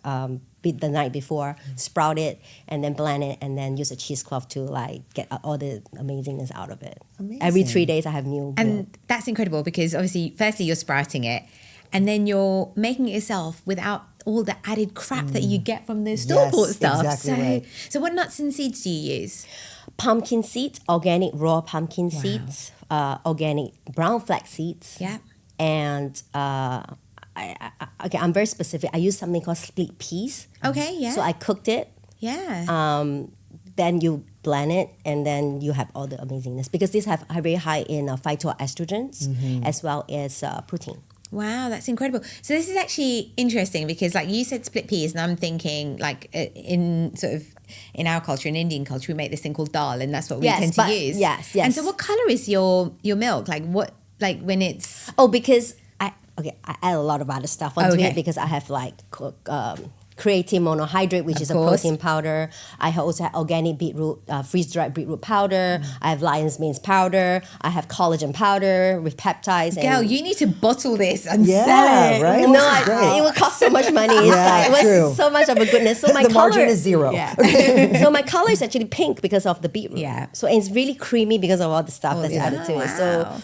the night before, sprout it, and then blend it, and then use a cheesecloth to get all the amazingness out of it. Amazing. Every 3 days I have new. And that's incredible because obviously, firstly, you're sprouting it, and then you're making it yourself without all the added crap that you get from the store-bought stuff. Exactly right. So what nuts and seeds do you use? Pumpkin seeds, organic raw pumpkin seeds, organic brown flax seeds. Yeah. And I'm very specific. I use something called split peas. Okay, yeah. So I cooked it. Yeah. Then you blend it, and then you have all the amazingness because these have very high in phytoestrogens as well as protein. Wow, that's incredible. So this is actually interesting because you said split peas, and I'm thinking in our culture, in Indian culture, we make this thing called dal, and that's what we tend to use. Yes. And so what color is your milk? When it's... Oh, because I add a lot of other stuff onto it because I have creatine monohydrate, which is a protein powder. I also have organic beetroot, freeze-dried beetroot powder. I have lion's mane powder. I have collagen powder with peptides. Girl, you need to bottle this and sell it. Right? No, it would cost so much money. It was so much of a goodness. So my the color margin is zero. Yeah. So my color is actually pink because of the beetroot. Yeah. So it's really creamy because of all the stuff that's added to it. So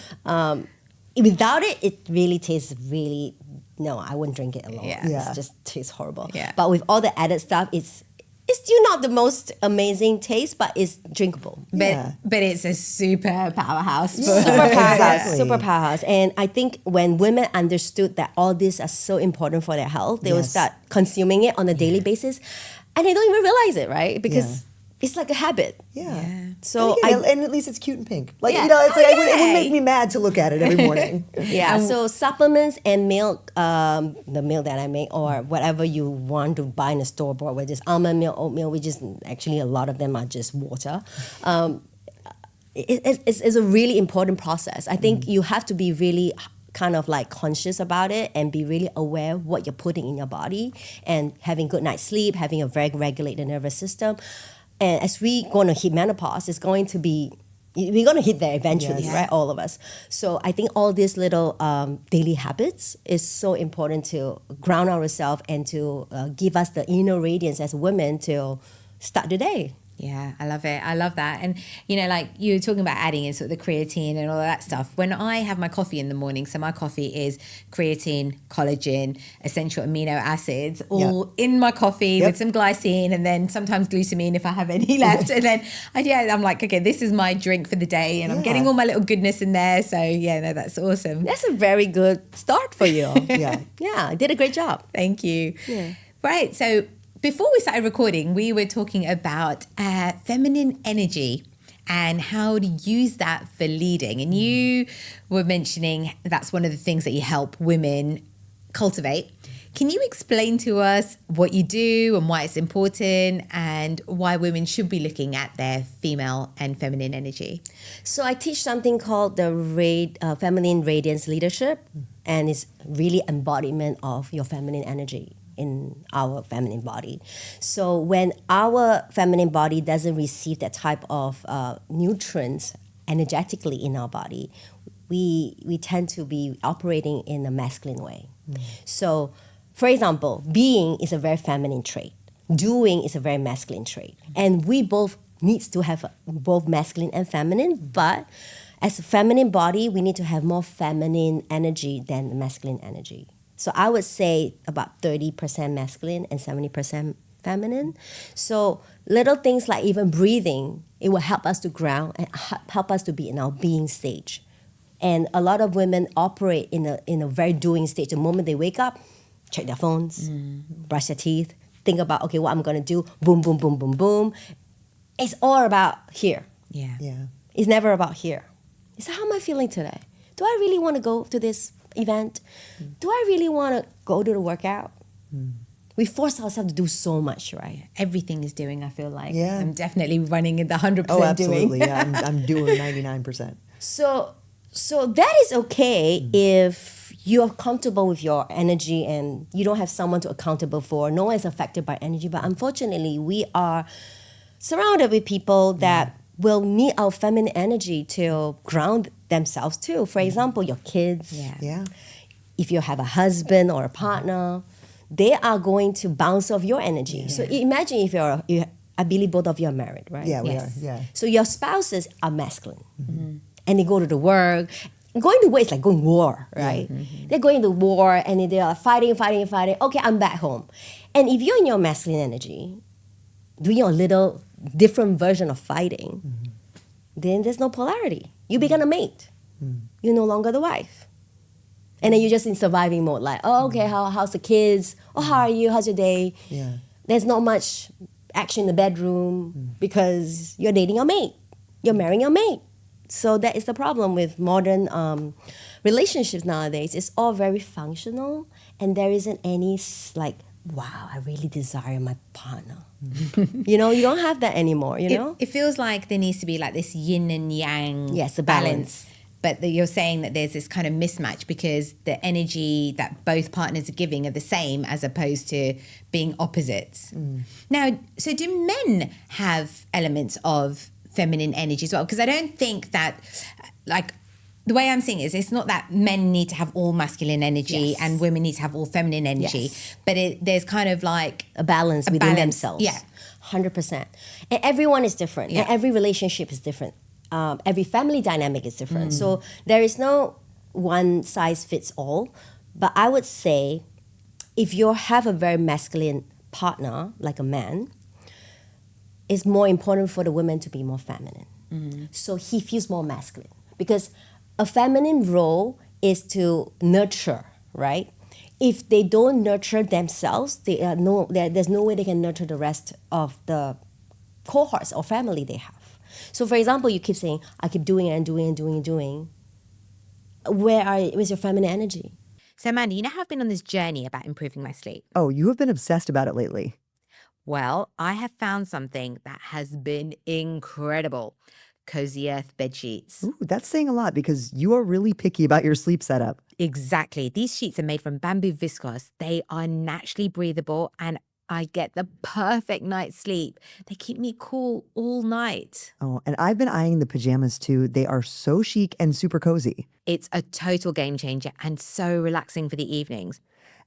without it, it really tastes really... No, I wouldn't drink it alone. Yeah. It just tastes horrible. Yeah. But with all the added stuff, it's still not the most amazing taste, but it's drinkable. But it's a super powerhouse. Super powerhouse. Exactly. Super powerhouse. And I think when women understood that all these are so important for their health, they will start consuming it on a daily basis. And they don't even realize it, right? Because it's like a habit. Yeah. So and at least it's cute and pink. Like, Yeah. you know, it's like, it wouldn't yay. make me mad to look at it every morning. Yeah, so supplements and milk, the milk that I make, or whatever you want to buy in the store bought, whether it's almond milk, oat milk, which is actually a lot of them are just water. It's a really important process. I think you have to be really kind of like conscious about it and be really aware what you're putting in your body, and having good night's sleep, having a very regulated nervous system. And as we going to hit menopause, it's going to be, we're going to hit there eventually, Yes. right? All of us. So I think all these little daily habits is so important to ground ourselves and to give us the inner radiance as women to start the day. Yeah, I love it. I love that. And, you know, like you were talking about adding in sort of the creatine and all of that stuff. When I have my coffee in the morning, so my coffee is creatine, collagen, essential amino acids, all in my coffee with some glycine, and then sometimes glutamine if I have any left. And then I'm like, okay, this is my drink for the day, and I'm getting all my little goodness in there. So yeah, no, that's awesome. That's a very good start for you. Yeah. Yeah, did a great job. Thank you. Yeah. Right. So before we started recording, we were talking about feminine energy and how to use that for leading. And you were mentioning that's one of the things that you help women cultivate. Can you explain to us what you do and why it's important, and why women should be looking at their female and feminine energy? So I teach something called the Feminine Radiance Leadership, and it's really embodiment of your feminine energy in our feminine body. So when our feminine body doesn't receive that type of nutrients energetically in our body, we tend to be operating in a masculine way. So, for example, being is a very feminine trait. Doing is a very masculine trait. And we both needs to have both masculine and feminine, but as a feminine body, we need to have more feminine energy than the masculine energy. So I would say about 30% masculine and 70% feminine. So little things like even breathing, it will help us to ground and help us to be in our being stage. And a lot of women operate in a very doing stage. The moment they wake up, check their phones, brush their teeth, think about, okay, what I'm gonna do, boom, boom, boom, boom, boom. It's all about here. Yeah. Yeah. It's never about here. It's how am I feeling today? Do I really want to go to this event? Do I really want to go to the workout? We force ourselves to do so much, right? Everything is doing, I feel like. Yeah. I'm definitely running in the 100% Oh, absolutely. doing. Yeah, I'm doing 99%. So that is okay if you're comfortable with your energy and you don't have someone to accountable for. No one is affected by energy, but unfortunately, we are surrounded with people that will need our feminine energy to ground themselves too. For example, your kids. Yeah. If you have a husband or a partner, they are going to bounce off your energy. So imagine if I believe both of you are married, right? Yeah, we are. Yeah. So your spouses are masculine. And they go to the work. Going to work is like going war, right? They're going to war and they are fighting. Okay, I'm back home. And if you're in your masculine energy, doing your little different version of fighting, then there's no polarity. You become a mate. You're no longer the wife. And then you're just in surviving mode, like, oh, okay, how's the kids? Oh, how are you? How's your day? Yeah. There's not much action in the bedroom because you're dating your mate. You're marrying your mate. So that is the problem with modern relationships nowadays. It's all very functional, and there isn't any like, wow, I really desire my partner. You don't have that anymore, It feels like there needs to be like this yin and yang Yes, a balance. But you're saying that there's this kind of mismatch because the energy that both partners are giving are the same as opposed to being opposites. Now, so do men have elements of feminine energy as well? Because I don't think that, like, the way I'm seeing it is it's not that men need to have all masculine energy Yes. and women need to have all feminine energy, Yes. but there's kind of like a balance within balance, themselves. yeah. 100%. And everyone is different. Yeah. And every relationship is different. Every family dynamic is different. So there is no one size fits all. But I would say if you have a very masculine partner, like a man, it's more important for the women to be more feminine. So he feels more masculine. Because a feminine role is to nurture, right? If they don't nurture themselves, there's no way they can nurture the rest of the cohorts or family they have. So for example, you keep saying, I keep doing it and doing and doing and doing. Where's your feminine energy? So Amanda, you know how I've been on this journey about improving my sleep? Oh, you have been obsessed about it lately. Well, I have found something that has been incredible. Cozy Earth bed sheets. Ooh, that's saying a lot because you are really picky about your sleep setup. Exactly. These sheets are made from bamboo viscose. They are naturally breathable and I get the perfect night's sleep. They keep me cool all night. Oh, and I've been eyeing the pajamas too. They are so chic and super cozy. It's a total game changer and so relaxing for the evenings.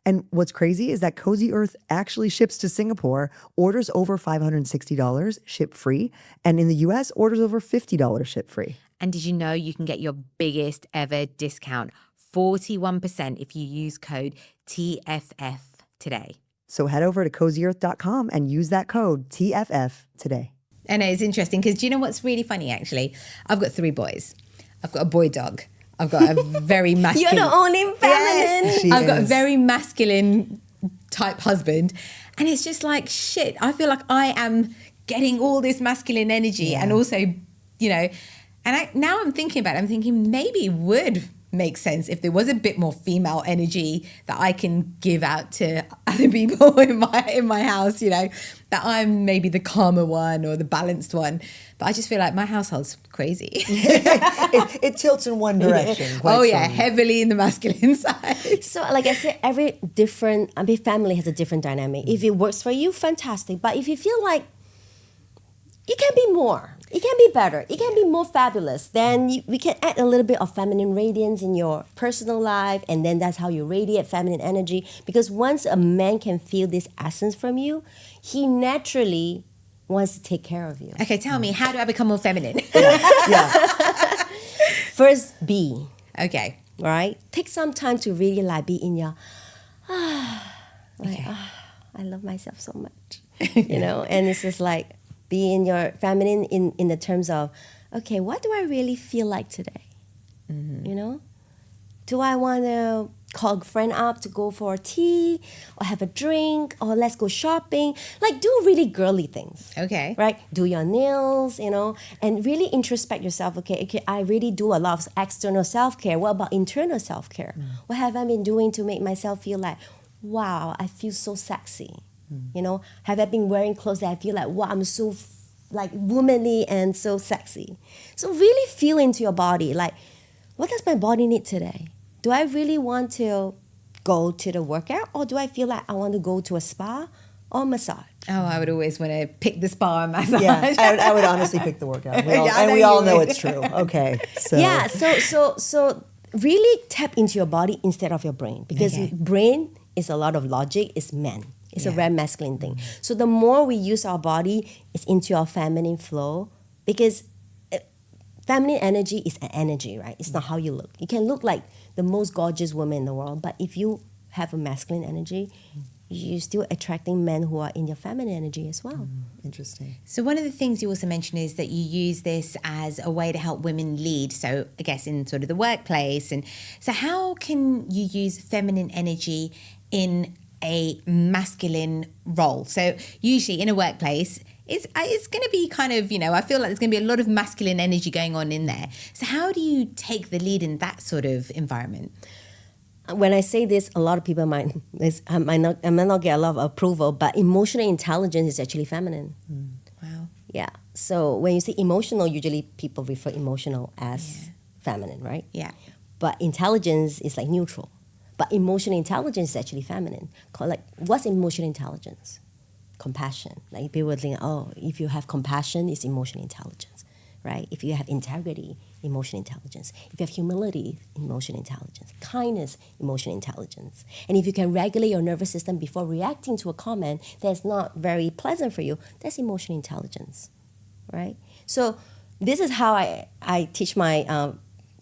And what's crazy is that Cozy Earth actually ships to Singapore, orders over $560, ship free, and in the US, orders over $50, ship free. And did you know you can get your biggest ever discount, 41%, if you use code TFF today? So head over to cozyearth.com and use that code TFF today. I know, it's interesting because do you know what's really funny actually? I've got 3 boys. I've got a boy dog. I've got a very masculine... You're the only feminine. Yes, I've got a is. very masculine type husband. And it's just like, shit, I feel like I am getting all this masculine energy and also, you know, and now I'm thinking about it, I'm thinking maybe it would make sense if there was a bit more female energy that I can give out to other people in my house, you know, that I'm maybe the calmer one or the balanced one. But I just feel like my household's crazy. It tilts in one direction. quite Oh yeah, strongly. heavily in the masculine side. So like I said, every family has a different dynamic. If it works for you, fantastic. But if you feel like it can be more, it can be better, it can be more fabulous, then we can add a little bit of feminine radiance in your personal life, and then that's how you radiate feminine energy. Because once a man can feel this essence from you, he naturally wants to take care of you. Okay, tell me, how do I become more feminine? First, be. Okay. Right? Take some time to really like be in your, I love myself so much, you know? And it's just like, be in your feminine in the terms of, okay, what do I really feel like today? You know? Do I want to call a friend up to go for a tea or have a drink or let's go shopping? Like do really girly things. Okay. Right? Do your nails, you know, and really introspect yourself. Okay, I really do a lot of external self-care. What about internal self-care? What have I been doing to make myself feel like, wow, I feel so sexy? You know, have I been wearing clothes that I feel like, wow, I'm so like womanly and so sexy? So really feel into your body. Like, what does my body need today? Do I really want to go to the workout, or do I feel like I want to go to a spa or massage? Oh, I would always want to pick the spa and massage. Yeah, I would honestly pick the workout. We all know it's true. Okay. So. Yeah, so really tap into your body instead of your brain, because brain is a lot of logic, it's men. It's a very masculine thing. So the more we use our body, it's into our feminine flow, because feminine energy is an energy, right? It's not how you look. You can look like the most gorgeous woman in the world, but if you have a masculine energy, you're still attracting men who are in your feminine energy as well. Interesting. So one of the things you also mentioned is that you use this as a way to help women lead. So I guess in sort of the workplace. And so how can you use feminine energy in a masculine role? So usually in a workplace, it's going to be kind of, you know, I feel like there's going to be a lot of masculine energy going on in there. So how do you take the lead in that sort of environment? When I say this, a lot of people might not get a lot of approval, but emotional intelligence is actually feminine. Wow. Yeah. So when you say emotional, usually people refer emotional as feminine, right? Yeah. But intelligence is like neutral. But emotional intelligence is actually feminine. Like, what's emotional intelligence? Compassion. Like people think, oh, if you have compassion, it's emotional intelligence, right? If you have integrity, emotional intelligence. If you have humility, emotional intelligence. Kindness, emotional intelligence. And if you can regulate your nervous system before reacting to a comment that's not very pleasant for you, that's emotional intelligence, right? So this is how I teach my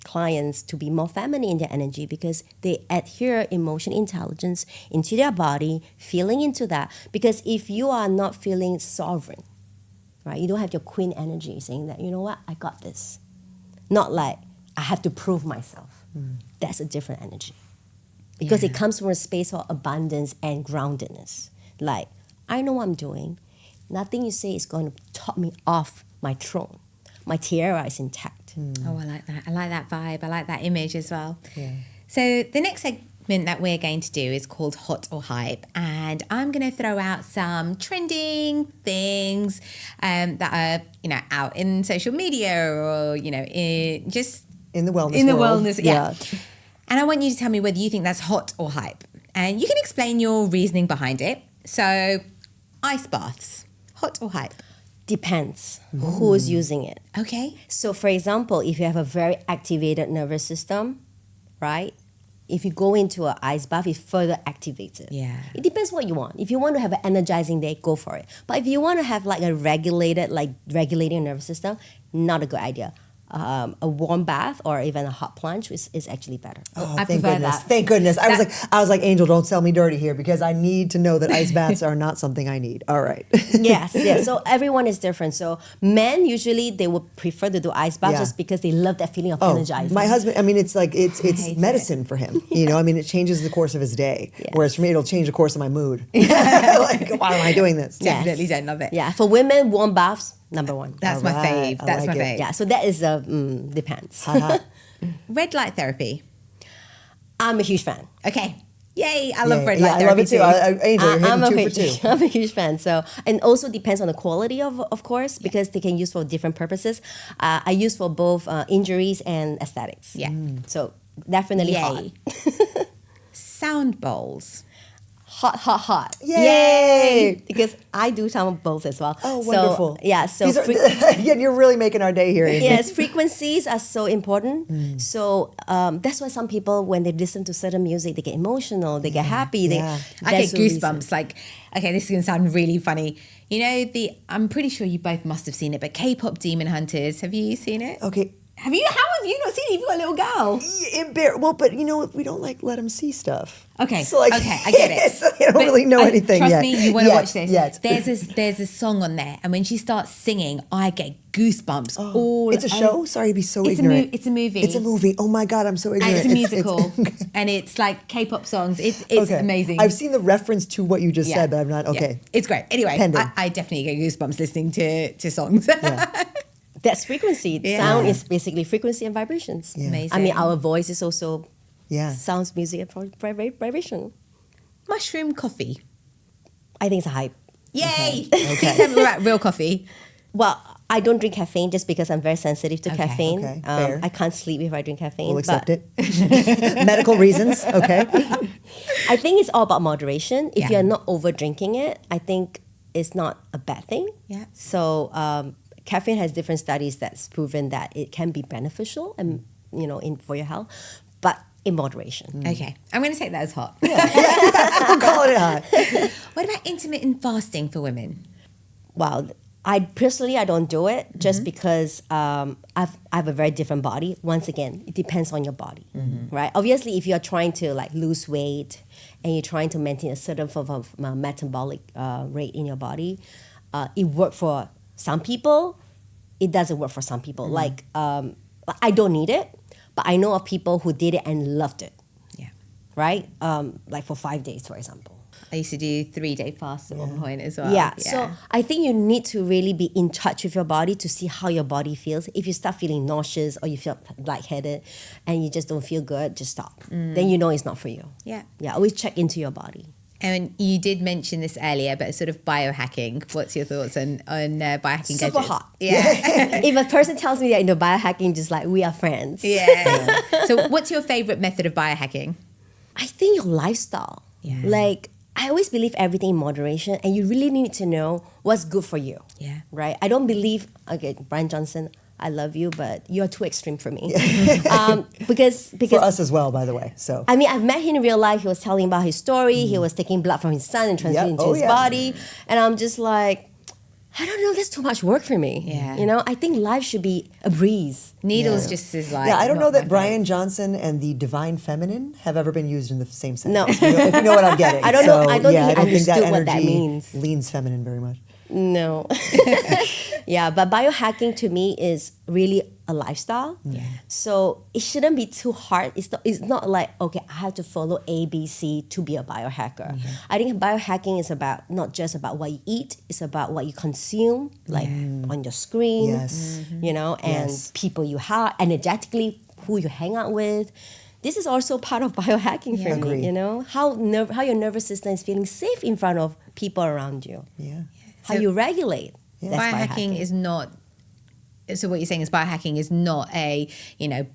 clients to be more feminine in their energy, because they adhere emotional intelligence into their body, feeling into that. Because if you are not feeling sovereign, right, you don't have your queen energy saying that, you know what, I got this. Not like, I have to prove myself. That's a different energy. Because it comes from a space of abundance and groundedness. Like, I know what I'm doing. Nothing you say is going to top me off my throne. My tiara is intact. Oh, I like that. I like that vibe. I like that image as well. Yeah. So the next segment that we're going to do is called Hot or Hype. And I'm going to throw out some trending things that are, out in social media or, just In the wellness in the world. wellness. Yeah. And I want you to tell me whether you think that's hot or hype. And you can explain your reasoning behind it. So ice baths, hot or hype? Depends who's using it. Okay. So, for example, if you have a very activated nervous system, right? If you go into an ice bath, it further activates it. Yeah. It depends what you want. If you want to have an energizing day, go for it. But if you want to have like a regulating nervous system, not a good idea. A warm bath or even a hot plunge is actually better. Oh, I thank prefer goodness. that. Thank goodness. I was like, Angel, don't sell me dirty here because I need to know that ice baths are not something I need. All right. Yes. So everyone is different. So men usually they would prefer to do ice baths Yeah. just because they love that feeling of Oh, energizing. my husband, I mean, it's like, it's hate medicine for him. I mean, it changes the course of his day. Yes. Whereas for me, it'll change the course of my mood. Like, why am I doing this? Yes. Definitely don't love it. Yeah. For women, warm baths, number one. That's All my right. fave. I That's like my it. fave. Yeah. So that is depends. Haha. Red light therapy. I'm a huge fan. Okay. Yay. I love Yeah, red yeah, light I therapy love it too. Angel, you're I'm hitting a 2 for 2. I'm a huge fan. So, and also depends on the quality of course, because they can use for different purposes. I use for both injuries and aesthetics. Yeah. So definitely hot. Yay. Sound bowls. Hot. Yay! Because I do some of both as well. Oh, So, wonderful. yeah. So These are, again, you're really making our day here, Angel. yes, frequencies are so important. So that's why some people, when they listen to certain music, they get emotional, they get happy. yeah. I get that's the reason. goosebumps. Like, okay, this is going to sound really funny. I'm pretty sure you both must have seen it, but K-pop Demon Hunters, have you seen it? Okay. How have you not seen it? You've got a little girl. Well, but we don't like let them see stuff. Okay, So like, okay, I get it. So they don't really know anything trust yet. me, you want to Yet, watch this. yet. There's a song on there, and when she starts singing, I get goosebumps all It's a show? Sorry to be so It's ignorant. it's a movie. It's a movie. Oh my God, I'm so And ignorant. it's a musical, and it's like K-pop songs. It's okay. amazing. I've seen the reference to what you just Yeah. said, but I'm not, Yeah. okay. It's great. Anyway, Pending. I definitely get goosebumps listening to songs. That's frequency. Yeah. Sound is basically frequency and vibrations. Yeah. Amazing. I mean, our voice is also Yeah. sounds, music, and vibration. Mushroom coffee. I think it's a hype. Yay! Okay. Please tell me about real coffee. Well, I don't drink caffeine just because I'm very sensitive to Okay. caffeine. Okay, fair. I can't sleep if I drink caffeine. We'll accept but it. Medical reasons, okay. I think it's all about moderation. If Yeah. you're not over drinking it, I think it's not a bad thing. Yeah. So caffeine has different studies that's proven that it can be beneficial and for your health, but in moderation. Okay, I'm going to take that as hot. We'll call it hot. What about intermittent fasting for women? Well, I don't do it just because I have a very different body. Once again, it depends on your body, right? Obviously, if you're trying to like lose weight and you're trying to maintain a certain form of metabolic rate in your body, it works for some people. It doesn't work for some people. Like I don't need it, but I know of people who did it and loved it, Yeah. right? Like for 5 days, for example. I used to do 3-day fasts at one point as well. Yeah. So I think you need to really be in touch with your body to see how your body feels. If you start feeling nauseous or you feel lightheaded and you just don't feel good, just stop. Then you know it's not for you. Yeah. Yeah. Always check into your body. And you did mention this earlier, but sort of biohacking. What's your thoughts on biohacking Super gadgets? hot. Yeah. If a person tells me that biohacking, just like we are friends. Yeah. So what's your favorite method of biohacking? I think your lifestyle. Yeah. Like I always believe everything in moderation, and you really need to know what's good for you. Yeah. Right. I don't believe. Okay, Brian Johnson, I love you, but you're too extreme for me. Because For us as well, by the way. So I mean, I've met him in real life. He was telling about his story. He was taking blood from his son and transferring it into his body. And I'm just like, I don't know, that's too much work for me. Yeah. I think life should be a breeze. Needles just is like. yeah, I don't know not my that Brian Johnson and the divine feminine have ever been used in the same sentence. No. If you know what I'm getting. I don't know- I don't think he I don't think that understood what that energy means. leans feminine very much. No. Yeah, but biohacking to me is really a lifestyle. Yeah. So it shouldn't be too hard. It's not like, okay, I have to follow A, B, C to be a biohacker. I think biohacking is about not just about what you eat, it's about what you consume, like on your screen, Yes. you know, and Yes. people you have, energetically, who you hang out with. This is also part of biohacking for Agree. me, you know, how your nervous system is feeling safe in front of people around you, Yeah. how you regulate. That's Biohacking is not. So what you're saying is biohacking is not a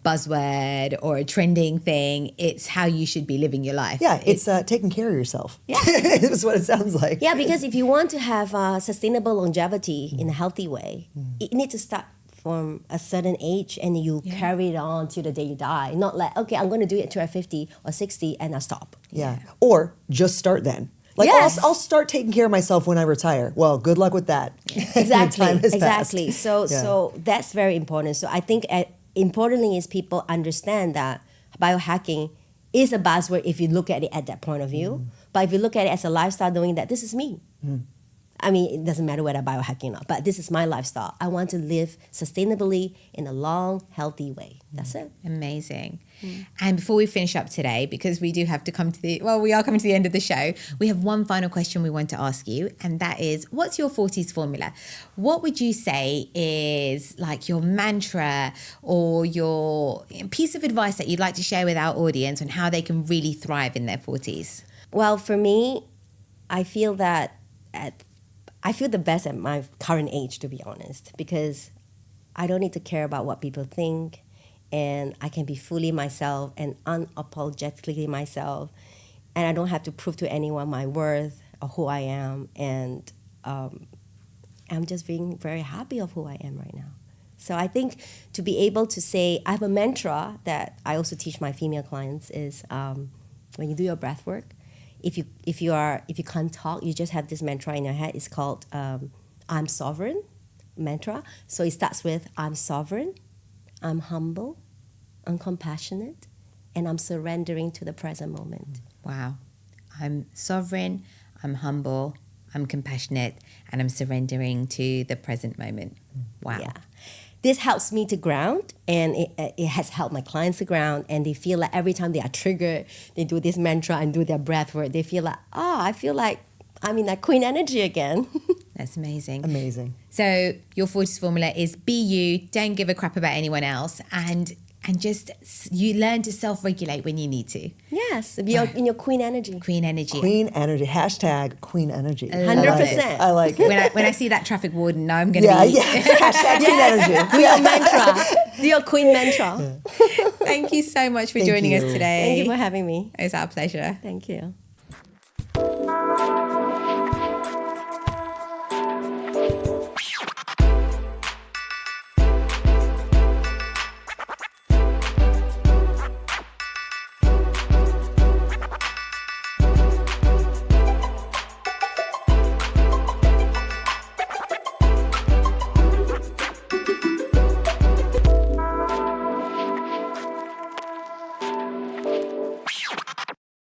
buzzword or a trending thing. It's how you should be living your life. Yeah, it's taking care of yourself. Yeah. That's what it sounds like. Yeah, because if you want to have sustainable longevity in a healthy way, it needs to start from a certain age and you carry it on till the day you die. Not like, okay, I'm going to do it till I'm 50 or 60 and I'll stop. Yeah. Or just start then. Like, Yes. I'll start taking care of myself when I retire. Well, good luck with that. Exactly, Time has exactly. passed. So that's very important. So I think importantly is people understand that biohacking is a buzzword if you look at it at that point of view. But if you look at it as a lifestyle, knowing that this is me. I mean, it doesn't matter whether I'm biohacking or not, but this is my lifestyle. I want to live sustainably in a long, healthy way. That's it. Amazing. And before we finish up today, because we do have to we are coming to the end of the show, we have one final question we want to ask you, and that is, what's your 40s formula? What would you say is like your mantra or your piece of advice that you'd like to share with our audience on how they can really thrive in their 40s? Well, for me, I feel that I feel the best at my current age, to be honest, because I don't need to care about what people think, and I can be fully myself and unapologetically myself, and I don't have to prove to anyone my worth or who I am, and I'm just being very happy of who I am right now. So I think to be able to say, I have a mantra that I also teach my female clients is when you do your breath work, if you can't talk, you just have this mantra in your head. It's called I'm sovereign mantra. So it starts with I'm sovereign, I'm humble, I'm compassionate, and I'm surrendering to the present moment. Wow. I'm sovereign, I'm humble, I'm compassionate, and I'm surrendering to the present moment. Wow. Yeah. This helps me to ground, and it has helped my clients to ground, and they feel like every time they are triggered, they do this mantra and do their breath work, they feel like, I feel like I'm in that queen energy again. That's amazing. Amazing. So your 40s formula is be you, don't give a crap about anyone else, and just you learn to self-regulate when you need to. Yes, be in your queen energy. Queen energy. Queen energy. Hashtag queen energy. 100%. I like it. When I see that traffic warden, now I'm going to Yeah, be... yeah. Hashtag queen energy. Do your mantra. Do your queen mantra. Thank you so much for Thank joining us you. today. Thank you for having me. It's our pleasure. Thank you.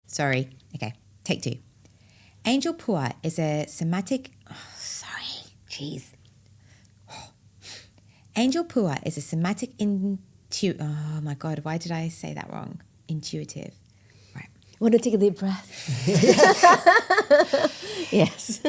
Sorry. Okay, take two. Angel PHUA is a somatic... Angel PHUA is a somatic Oh my God, why did I say that wrong? Intuitive. Right. Want to take a deep breath? Yes.